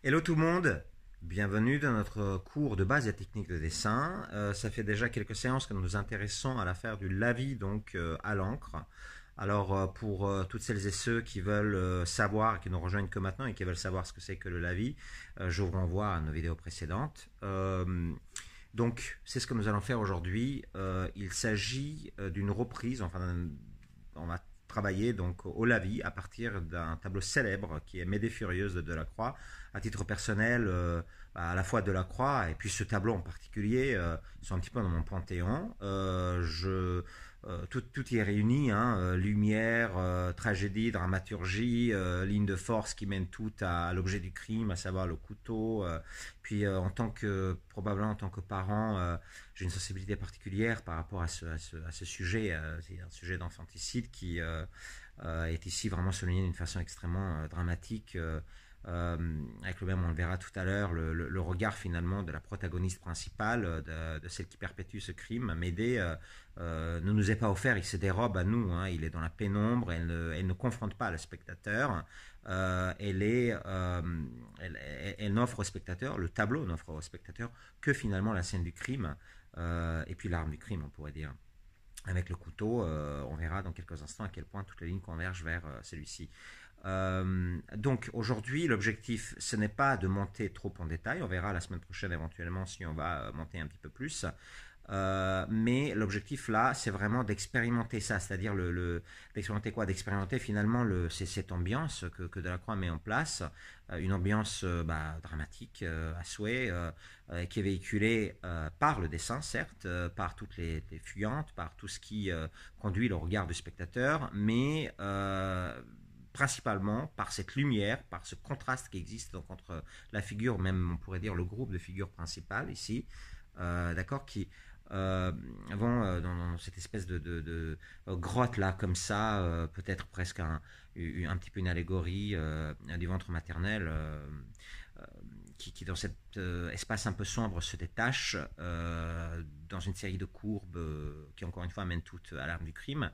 Hello tout le monde, bienvenue dans notre cours de base et techniques de dessin. Ça fait déjà quelques séances que nous nous intéressons à l'affaire du lavis donc à l'encre. Alors pour toutes celles et ceux qui veulent savoir, qui nous rejoignent que maintenant et qui veulent savoir ce que c'est que le lavis, je vous renvoie à nos vidéos précédentes. Donc c'est ce que nous allons faire aujourd'hui. Il s'agit d'une reprise, enfin on va travailler donc au lavis à partir d'un tableau célèbre qui est Médée furieuse de Delacroix. À titre personnel, à la fois Delacroix et puis ce tableau en particulier sont un petit peu dans mon panthéon. Tout y est réuni, hein, lumière, tragédie, dramaturgie, ligne de force qui mène tout à l'objet du crime, à savoir le couteau. Puis probablement en tant que parent, j'ai une sensibilité particulière par rapport à ce sujet. C'est un sujet d'infanticide qui est ici vraiment souligné d'une façon extrêmement dramatique. Avec le même, on le verra tout à l'heure, le regard finalement de la protagoniste principale, de celle qui perpétue ce crime. Médée ne nous est pas offert, il se dérobe à nous, hein, il est dans la pénombre, elle ne confronte pas le spectateur, elle n'offre au spectateur, le tableau n'offre au spectateur que finalement la scène du crime, et puis l'arme du crime on pourrait dire. Avec le couteau, on verra dans quelques instants à quel point toutes les lignes convergent vers celui-ci. Donc aujourd'hui, l'objectif, ce n'est pas de monter trop en détail. On verra la semaine prochaine éventuellement si on va monter un petit peu plus. Mais l'objectif là, c'est vraiment d'expérimenter ça, c'est-à-dire d'expérimenter quoi? D'expérimenter finalement c'est cette ambiance que Delacroix met en place, une ambiance dramatique à souhait, qui est véhiculée par le dessin, certes, par toutes les fuyantes, par tout ce qui conduit le regard du spectateur, mais principalement par cette lumière, par ce contraste qui existe donc entre la figure, même on pourrait dire le groupe de figures principales ici, d'accord, qui vont dans cette espèce de grotte là comme ça, peut-être presque un petit peu une allégorie du ventre maternel, qui dans cet espace un peu sombre se détache dans une série de courbes qui encore une fois amènent toutes à l'arme du crime,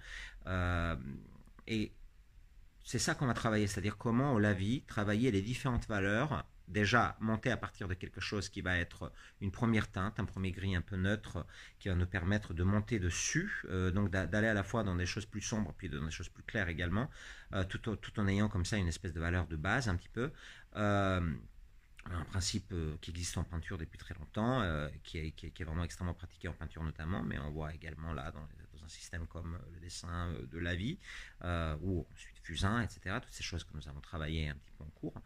et c'est ça qu'on va travailler, c'est-à-dire comment au lavis travailler les différentes valeurs, déjà monter à partir de quelque chose qui va être une première teinte, un premier gris un peu neutre, qui va nous permettre de monter dessus, donc d'aller à la fois dans des choses plus sombres, puis dans des choses plus claires également, tout en ayant comme ça une espèce de valeur de base un petit peu. Un principe qui existe en peinture depuis très longtemps, qui est vraiment extrêmement pratiqué en peinture notamment, mais on voit également là dans un système comme le dessin de Lavie, ou ensuite Fusain, etc. Toutes ces choses que nous avons travaillées un petit peu en cours.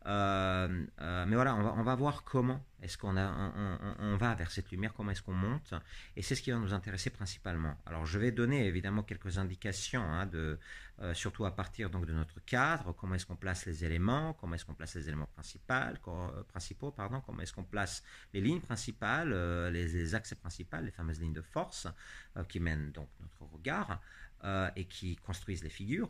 Mais voilà, on va voir comment est-ce qu'on va vers cette lumière, comment est-ce qu'on monte, et c'est ce qui va nous intéresser principalement. Alors je vais donner évidemment quelques indications, hein, surtout à partir donc de notre cadre, comment est-ce qu'on place les éléments, comment est-ce qu'on place les éléments principaux, comment est-ce qu'on place les lignes principales, les axes principaux, les fameuses lignes de force qui mènent donc notre regard et qui construisent les figures,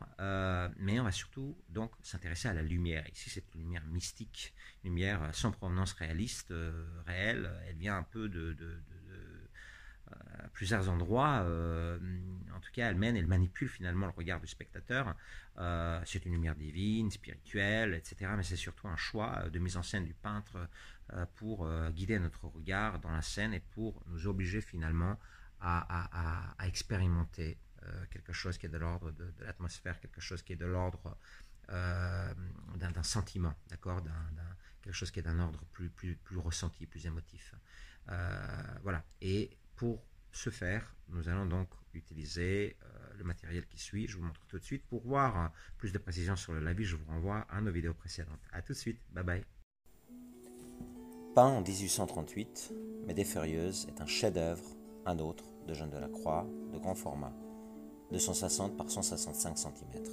mais on va surtout donc s'intéresser à la lumière. Ici c'est une lumière mystique, une lumière sans provenance réaliste, réelle, elle vient un peu à plusieurs endroits, en tout cas elle manipule finalement le regard du spectateur. C'est une lumière divine, spirituelle, etc. Mais c'est surtout un choix de mise en scène du peintre pour guider notre regard dans la scène et pour nous obliger finalement à expérimenter quelque chose qui est de l'ordre de l'atmosphère, quelque chose qui est de l'ordre d'un sentiment, d'accord, quelque chose qui est d'un ordre plus ressenti, plus émotif. Voilà. Et pour ce faire, nous allons donc utiliser le matériel qui suit. Je vous montre tout de suite. Pour voir plus de précisions sur le lavis, je vous renvoie à nos vidéos précédentes. A tout de suite. Bye bye. Peint en 1838, Médée furieuse est un chef-d'œuvre, un autre, de Jean Delacroix, de grand format, 260 par 165 cm.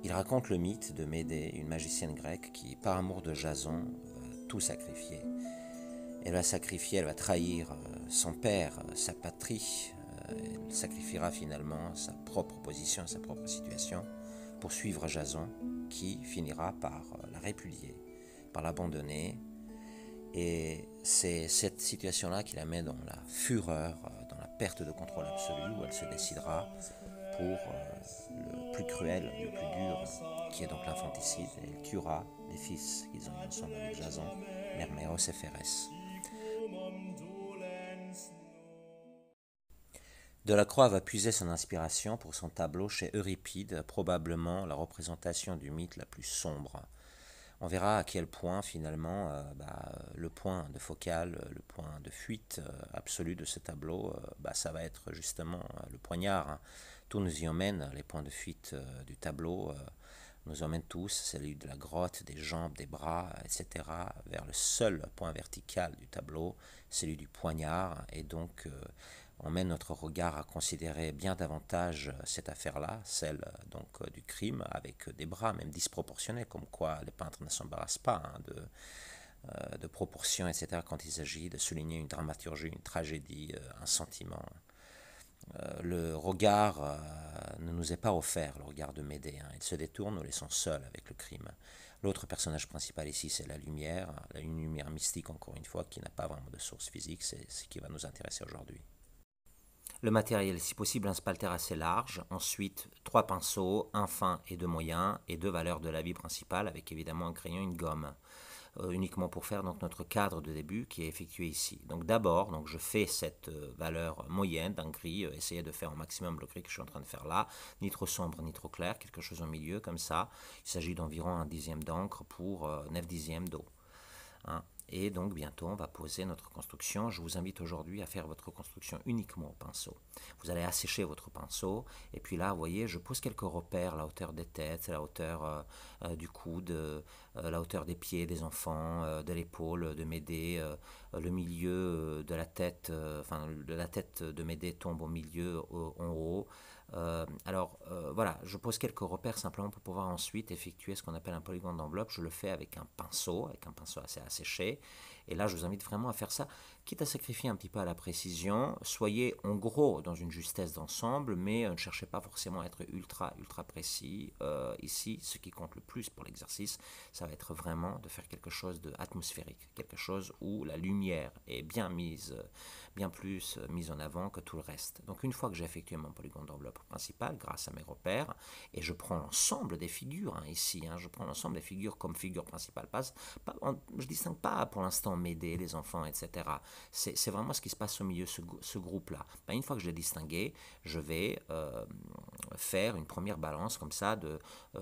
Il raconte le mythe de Médée, une magicienne grecque qui, par amour de Jason, va tout sacrifier. Elle va trahir son père, sa patrie. Elle sacrifiera finalement sa propre position, sa propre situation pour suivre Jason, qui finira par la répudier, par l'abandonner. Et c'est cette situation-là qui la met dans la fureur, dans la perte de contrôle absolue, où elle se décidera pour le plus cruel, le plus dur qui est donc l'infanticide, et elle tuera les fils qu'ils ont eu ensemble avec Jason, Merméos et Phérès. Delacroix va puiser son inspiration pour son tableau chez Euripide, probablement la représentation du mythe la plus sombre. On verra à quel point finalement le point de focale, le point de fuite absolu de ce tableau, ça va être justement le poignard. Hein. Tout nous y emmène, les points de fuite du tableau nous emmènent tous, celui de la grotte, des jambes, des bras, etc., vers le seul point vertical du tableau, celui du poignard, et donc on mène notre regard à considérer bien davantage cette affaire-là, celle donc du crime, avec des bras même disproportionnés, comme quoi les peintres ne s'embarrassent pas de proportions, etc., quand il s'agit de souligner une dramaturgie, une tragédie, un sentiment. Le regard ne nous est pas offert, le regard de Médée. Hein. Il se détourne, nous laissons seuls avec le crime. L'autre personnage principal ici, c'est la lumière mystique, encore une fois, qui n'a pas vraiment de source physique, c'est ce qui va nous intéresser aujourd'hui. Le matériel, si possible, un spalter assez large. Ensuite, 3 pinceaux, un fin et 2 moyens, et 2 valeurs de l'habit principal, avec évidemment un crayon et une gomme. Uniquement pour faire donc notre cadre de début qui est effectué ici. Donc d'abord, je fais cette valeur moyenne d'un gris, essayer de faire au maximum le gris que je suis en train de faire là, ni trop sombre ni trop clair, quelque chose au milieu comme ça. Il s'agit d'environ 1/10 d'encre pour 9/10 d'eau. Hein. Et donc bientôt on va poser notre construction. Je vous invite aujourd'hui à faire votre construction uniquement au pinceau. Vous allez assécher votre pinceau et puis là vous voyez je pose quelques repères, la hauteur des têtes, la hauteur du coude, la hauteur des pieds des enfants, de l'épaule de Médée, le milieu de la tête, de la tête de Médée tombe au milieu en haut. Voilà, je pose quelques repères simplement pour pouvoir ensuite effectuer ce qu'on appelle un polygone d'enveloppe. Je le fais avec un pinceau assez asséché. Et là, je vous invite vraiment à faire ça, quitte à sacrifier un petit peu à la précision. Soyez en gros dans une justesse d'ensemble, mais ne cherchez pas forcément à être ultra précis. Ici, ce qui compte le plus pour l'exercice, ça va être vraiment de faire quelque chose d'atmosphérique, quelque chose où la lumière est bien plus mise en avant que tout le reste. Donc une fois que j'ai effectué mon polygone d'enveloppe principal, grâce à mes repères, et je prends l'ensemble des figures ici, je prends l'ensemble des figures comme figure principale. Je ne distingue pas pour l'instant Médée, les enfants, etc. C'est vraiment ce qui se passe au milieu, ce groupe-là. Une fois que je l'ai distingué, je vais faire une première balance comme ça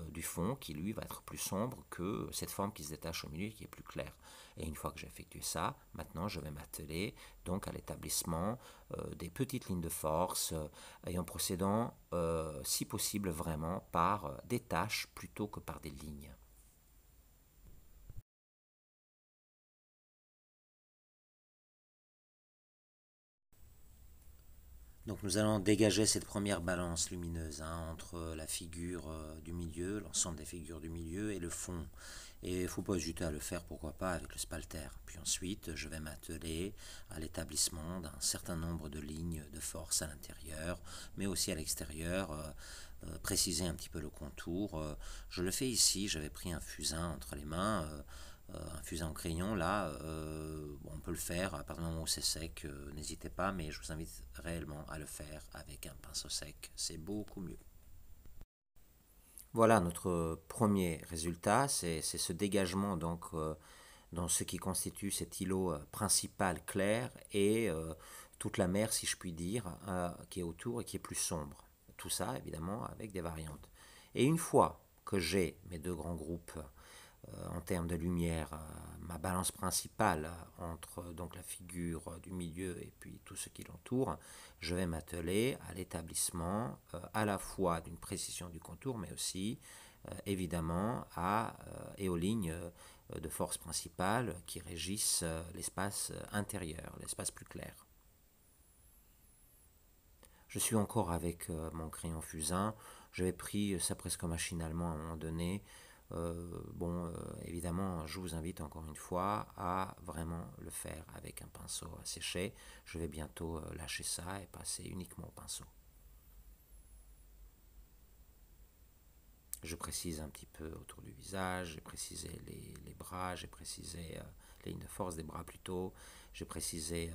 du fond qui lui va être plus sombre que cette forme qui se détache au milieu et qui est plus claire. Et une fois que j'ai effectué ça, maintenant je vais m'atteler donc à l'établissement des petites lignes de force et en procédant si possible vraiment par des tâches plutôt que par des lignes. Donc nous allons dégager cette première balance lumineuse entre la figure du milieu, l'ensemble des figures du milieu et le fond. Et il ne faut pas hésiter à le faire, pourquoi pas, avec le spalter. Puis ensuite, je vais m'atteler à l'établissement d'un certain nombre de lignes de force à l'intérieur, mais aussi à l'extérieur, préciser un petit peu le contour. Je le fais ici, j'avais pris un fusain entre les mains, un fusain en crayon, là, on peut le faire à partir du moment où c'est sec, n'hésitez pas, mais je vous invite réellement à le faire avec un pinceau sec, c'est beaucoup mieux. Voilà notre premier résultat, c'est ce dégagement donc dans ce qui constitue cet îlot principal clair et toute la mer, si je puis dire, qui est autour et qui est plus sombre. Tout ça, évidemment, avec des variantes. Et une fois que j'ai mes 2 grands groupes en termes de lumière, ma balance principale entre donc la figure du milieu et puis tout ce qui l'entoure, je vais m'atteler à l'établissement à la fois d'une précision du contour, mais aussi évidemment et aux lignes de force principale qui régissent l'espace intérieur, l'espace plus clair. Je suis encore avec mon crayon fusain, j'avais pris ça presque machinalement à un moment donné. Évidemment, je vous invite encore une fois à vraiment le faire avec un pinceau à sécher. Je vais bientôt lâcher ça et passer uniquement au pinceau. Je précise un petit peu autour du visage, j'ai précisé les bras, j'ai précisé les lignes de force des bras plutôt, j'ai précisé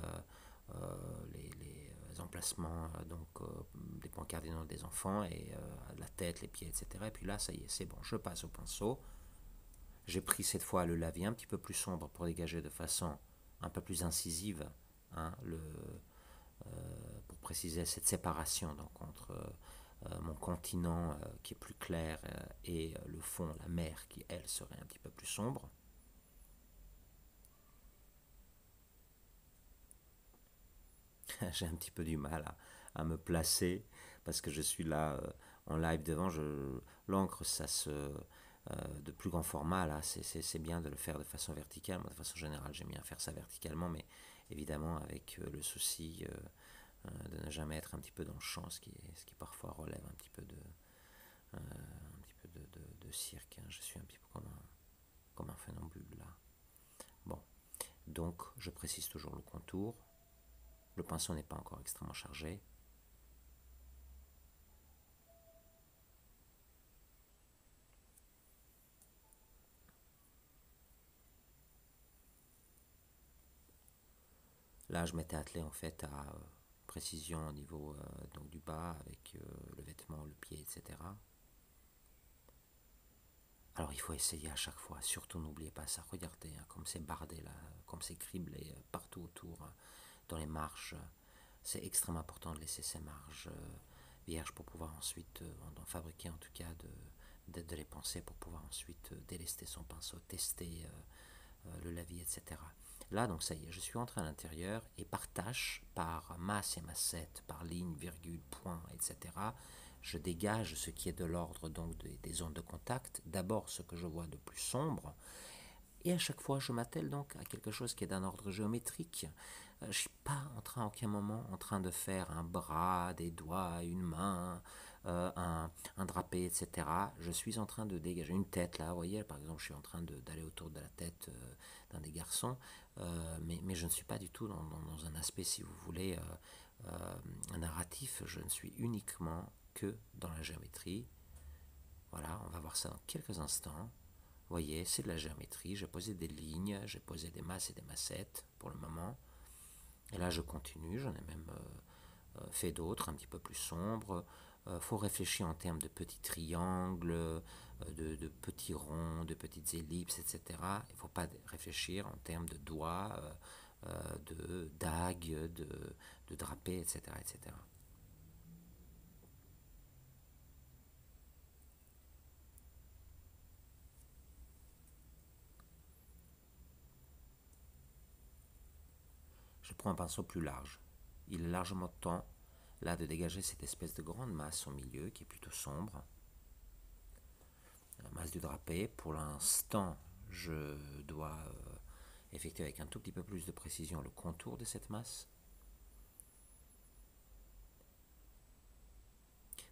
les les emplacements des points cardinaux des enfants et la tête, les pieds, etc. Et puis là, ça y est, c'est bon, je passe au pinceau. J'ai pris cette fois le lavis un petit peu plus sombre pour dégager de façon un peu plus incisive, hein, pour préciser cette séparation donc, entre mon continent qui est plus clair et le fond, la mer qui, elle, serait un petit peu plus sombre. J'ai un petit peu du mal à me placer parce que je suis là en live devant. L'encre, ça de plus grand format, là, c'est bien de le faire de façon verticale. Moi, de façon générale, j'aime bien faire ça verticalement, mais évidemment avec le souci de ne jamais être un petit peu dans le champ, ce qui parfois relève un petit peu de cirque. Hein. Je suis un petit peu comme un funambule, là. Bon, donc je précise toujours le contour. Le pinceau n'est pas encore extrêmement chargé. Là, je m'étais attelé en fait à précision au niveau donc du bas avec le vêtement, le pied, etc. Alors il faut essayer à chaque fois, surtout n'oubliez pas ça, regardez hein, comme c'est bardé là, comme c'est criblé partout autour, dans les marges. C'est extrêmement important de laisser ces marges vierges pour pouvoir ensuite, en fabriquer en tout cas, de les penser pour pouvoir ensuite délester son pinceau, tester le lavis, etc. Là, donc ça y est, je suis entré à l'intérieur et par tâche, par masse et massette, par ligne, virgule, point, etc., je dégage ce qui est de l'ordre donc des zones de contact. D'abord ce que je vois de plus sombre. Et à chaque fois, je m'attelle donc à quelque chose qui est d'un ordre géométrique. Je ne suis pas à aucun moment en train de faire un bras, des doigts, une main, un drapé, etc. Je suis en train de dégager une tête, là, vous voyez, par exemple, je suis en train d'aller autour de la tête d'un des garçons, mais je ne suis pas du tout dans un aspect, si vous voulez, un narratif. Je ne suis uniquement que dans la géométrie. Voilà, on va voir ça dans quelques instants. Vous voyez, c'est de la géométrie. J'ai posé des lignes, j'ai posé des masses et des massettes pour le moment. Et là, je continue. J'en ai même fait d'autres, un petit peu plus sombres. Faut réfléchir en termes de petits triangles, de petits ronds, de petites ellipses, etc. Il ne faut pas réfléchir en termes de doigts, de dagues, de drapés, etc., etc. Je prends un pinceau plus large. Il est largement temps, là, de dégager cette espèce de grande masse au milieu, qui est plutôt sombre. La masse du drapé. Pour l'instant, je dois effectuer avec un tout petit peu plus de précision le contour de cette masse.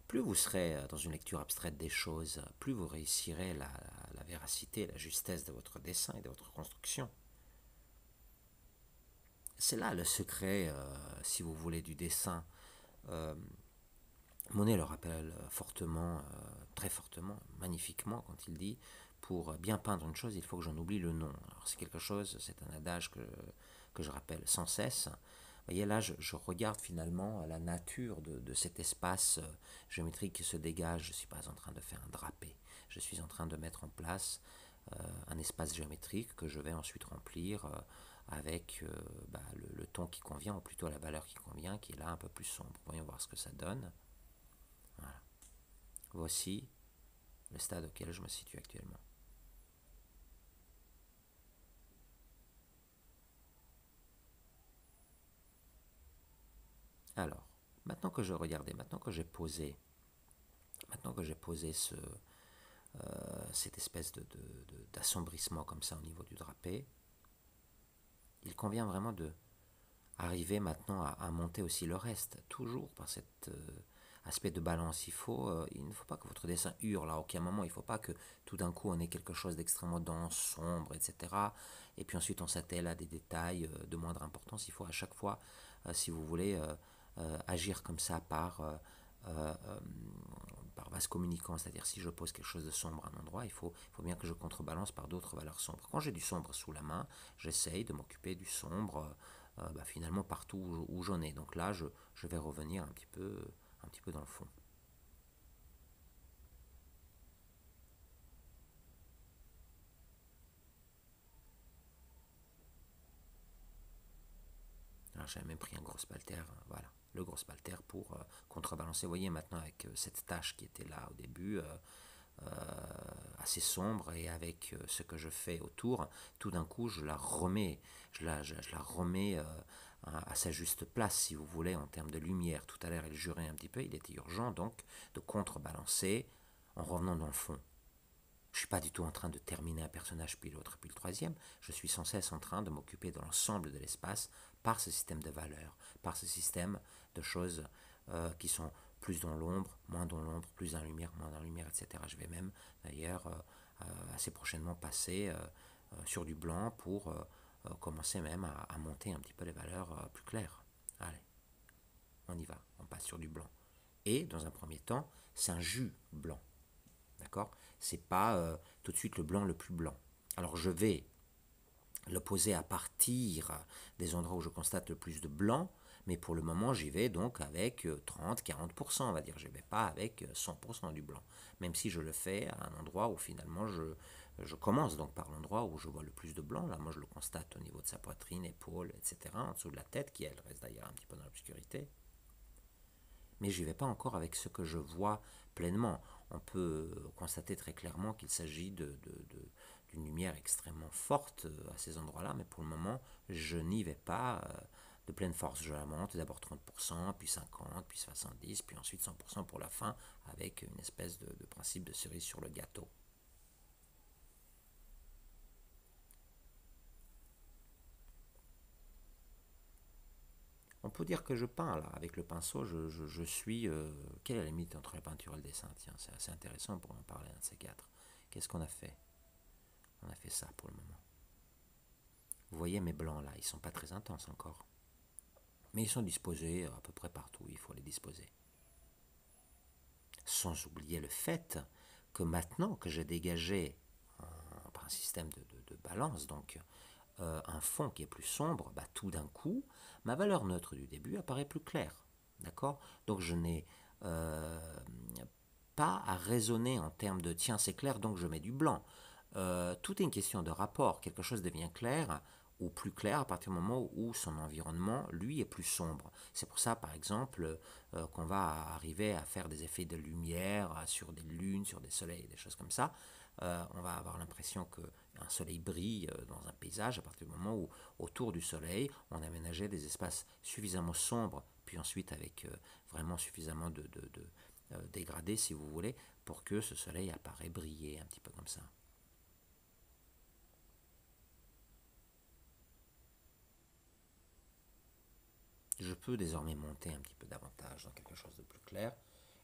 Plus vous serez dans une lecture abstraite des choses, plus vous réussirez la véracité, la justesse de votre dessin et de votre construction. C'est là le secret, si vous voulez, du dessin. Monet le rappelle fortement, très fortement, magnifiquement, quand il dit pour bien peindre une chose, il faut que j'en oublie le nom. Alors c'est quelque chose, c'est un adage que je rappelle sans cesse. Vous voyez, là, je regarde finalement la nature de cet espace géométrique qui se dégage. Je ne suis pas en train de faire un drapé. Je suis en train de mettre en place un espace géométrique que je vais ensuite remplir avec le ton qui convient, ou plutôt la valeur qui convient, qui est là un peu plus sombre. Voyons voir ce que ça donne. Voilà. Voici le stade auquel je me situe actuellement. Alors, maintenant que j'ai posé cette espèce d'assombrissement comme ça au niveau du drapé, il convient vraiment de arriver maintenant à monter aussi le reste, toujours par cet aspect de balance. Il ne faut pas que votre dessin hurle à aucun moment, il ne faut pas que tout d'un coup on ait quelque chose d'extrêmement dense, sombre, etc. Et puis ensuite on s'attelle à des détails de moindre importance. Il faut à chaque fois, si vous voulez, agir comme ça par vase communicant, c'est-à-dire si je pose quelque chose de sombre à un endroit, il faut bien que je contrebalance par d'autres valeurs sombres. Quand j'ai du sombre sous la main, j'essaye de m'occuper du sombre finalement partout où j'en ai. Donc là, je vais revenir un petit peu dans le fond. Alors j'avais même pris un gros spalter, voilà, le gros spalter pour contrebalancer. Vous voyez maintenant avec cette tache qui était là au début, assez sombre, et avec ce que je fais autour, tout d'un coup je la remets, je la remets à sa juste place, si vous voulez, en termes de lumière. Tout à l'heure elle jurait un petit peu, il était urgent donc de contrebalancer en revenant dans le fond. Je ne suis pas du tout en train de terminer un personnage puis l'autre puis le troisième. Je suis sans cesse en train de m'occuper de l'ensemble de l'espace par ce système de valeurs, par ce système de choses qui sont plus dans l'ombre, moins dans l'ombre, plus dans la lumière, moins dans la lumière, etc. Je vais même d'ailleurs assez prochainement passer sur du blanc pour commencer même à monter un petit peu les valeurs plus claires. Allez, on y va, on passe sur du blanc. Et dans un premier temps, c'est un jus blanc. D'accord? C'est pas tout de suite le blanc le plus blanc. Alors je vais le poser à partir des endroits où je constate le plus de blanc, mais pour le moment j'y vais donc avec 30-40%, on va dire. Je ne vais pas avec 100% du blanc. Même si je le fais à un endroit où finalement je commence donc par l'endroit où je vois le plus de blanc. Là, moi je le constate au niveau de sa poitrine, épaules, etc. En dessous de la tête, qui elle reste d'ailleurs un petit peu dans l'obscurité. Mais je n'y vais pas encore avec ce que je vois pleinement. On peut constater très clairement qu'il s'agit d'une lumière extrêmement forte à ces endroits-là, mais pour le moment, je n'y vais pas de pleine force. Je la monte d'abord 30%, puis 50%, puis 70%, puis ensuite 100% pour la fin, avec une espèce de principe de cerise sur le gâteau. On peut dire que je peins là, avec le pinceau, je suis... quelle est la limite entre la peinture et le dessin? Tiens, c'est assez intéressant pour en parler, un de ces quatre. Qu'est-ce qu'on a fait? On a fait ça pour le moment. Vous voyez mes blancs là, ils sont pas très intenses encore. Mais ils sont disposés à peu près partout, il faut les disposer. Sans oublier le fait que maintenant que j'ai dégagé par un système de balance, donc un fond qui est plus sombre, bah, tout d'un coup, ma valeur neutre du début apparaît plus claire. D'accord? Donc je n'ai pas à raisonner en termes de tiens, c'est clair, donc je mets du blanc. Tout est une question de rapport. Quelque chose devient clair ou plus clair à partir du moment où son environnement, lui, est plus sombre. C'est pour ça, par exemple, qu'on va arriver à faire des effets de lumière sur des lunes, sur des soleils, des choses comme ça. On va avoir l'impression qu'un soleil brille dans un paysage à partir du moment où, autour du soleil, on aménageait des espaces suffisamment sombres, puis ensuite avec vraiment suffisamment de dégradés, si vous voulez, pour que ce soleil apparaît briller un petit peu comme ça. Je peux désormais monter un petit peu davantage dans quelque chose de plus clair.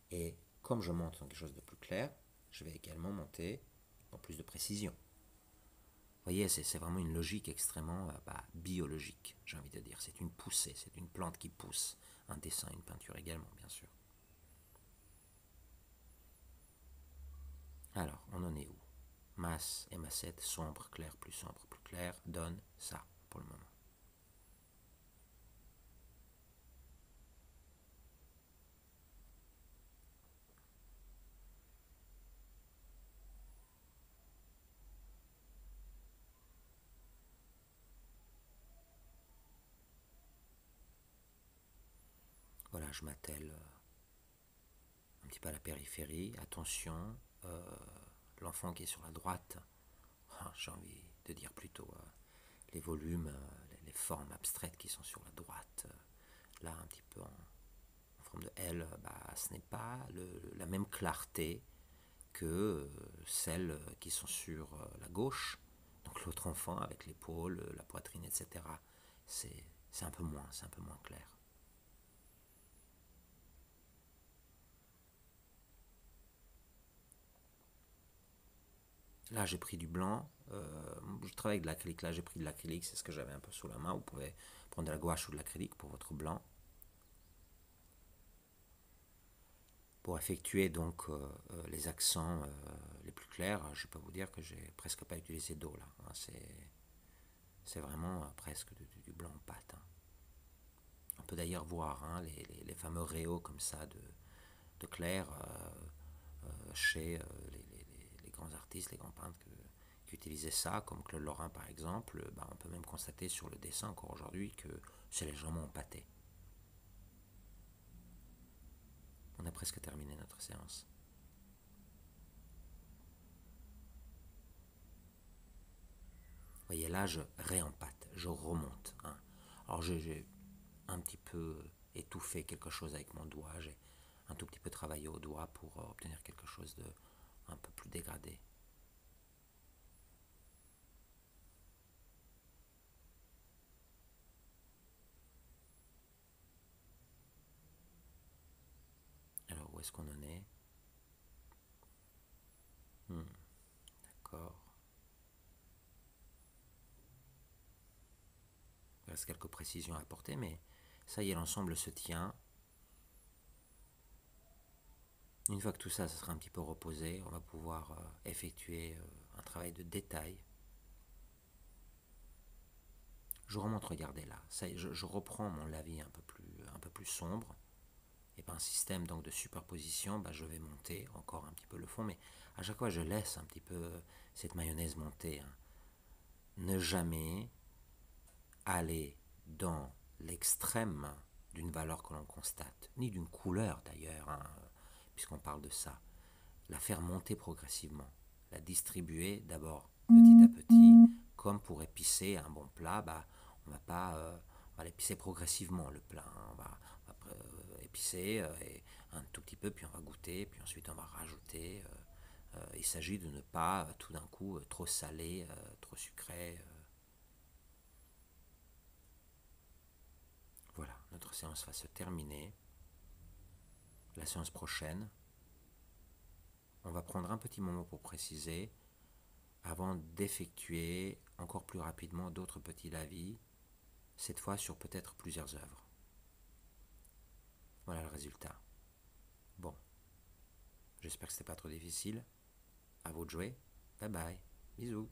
Et comme je monte dans quelque chose de plus clair, je vais également monter dans plus de précision. Vous voyez, c'est vraiment une logique extrêmement biologique, j'ai envie de dire. C'est une poussée, c'est une plante qui pousse. Un dessin, une peinture également, bien sûr. Alors, on en est où? Masse et massette, sombre, clair, plus clair, donne ça pour le moment. Voilà, je m'attelle un petit peu à la périphérie. Attention, l'enfant qui est sur la droite, j'ai envie de dire plutôt les volumes, les formes abstraites qui sont sur la droite, là un petit peu en forme de L, ce n'est pas la même clarté que celles qui sont sur la gauche, donc l'autre enfant avec l'épaule, la poitrine, etc. C'est un peu moins clair. Là, j'ai pris du blanc. Je travaille avec de l'acrylique. Là, j'ai pris de l'acrylique. C'est ce que j'avais un peu sous la main. Vous pouvez prendre de la gouache ou de l'acrylique pour votre blanc. Pour effectuer donc les accents les plus clairs, je peux vous dire que j'ai presque pas utilisé d'eau là. C'est vraiment presque du blanc en pâte. peut d'ailleurs voir hein, les fameux réaux comme ça de clair chez les grands artistes, les grands peintres qui utilisaient ça, comme Claude Lorrain par exemple. On peut même constater sur le dessin encore aujourd'hui que c'est légèrement empâté. On a presque terminé notre séance. Vous voyez là, je réempâte, je remonte. Hein. Alors j'ai un petit peu étouffé quelque chose avec mon doigt, j'ai un tout petit peu travaillé au doigt pour obtenir quelque chose de un peu plus dégradé. Alors où est-ce qu'on en est? D'accord. Il reste quelques précisions à apporter, mais ça y est, l'ensemble se tient. Une fois que tout ça, ça sera un petit peu reposé, on va pouvoir effectuer un travail de détail. Je remonte, regardez là. Ça y est, je reprends mon lavis un peu plus sombre. Et par un système donc de superposition, je vais monter encore un petit peu le fond, mais à chaque fois je laisse un petit peu cette mayonnaise monter. Hein. Ne jamais aller dans l'extrême d'une valeur que l'on constate, ni d'une couleur d'ailleurs, hein, puisqu'on parle de ça. La faire monter progressivement, la distribuer d'abord petit à petit, comme pour épicer un bon plat, on va pas, on va l'épicer progressivement le plat, hein. On va épicer et un tout petit peu, puis on va goûter, puis ensuite on va rajouter. Il s'agit de ne pas tout d'un coup trop salé, trop sucré. Voilà, notre séance va se terminer. La séance prochaine, on va prendre un petit moment pour préciser avant d'effectuer encore plus rapidement d'autres petits lavis, cette fois sur peut-être plusieurs œuvres. Voilà le résultat. Bon, j'espère que ce n'était pas trop difficile. À vous de jouer. Bye bye. Bisous.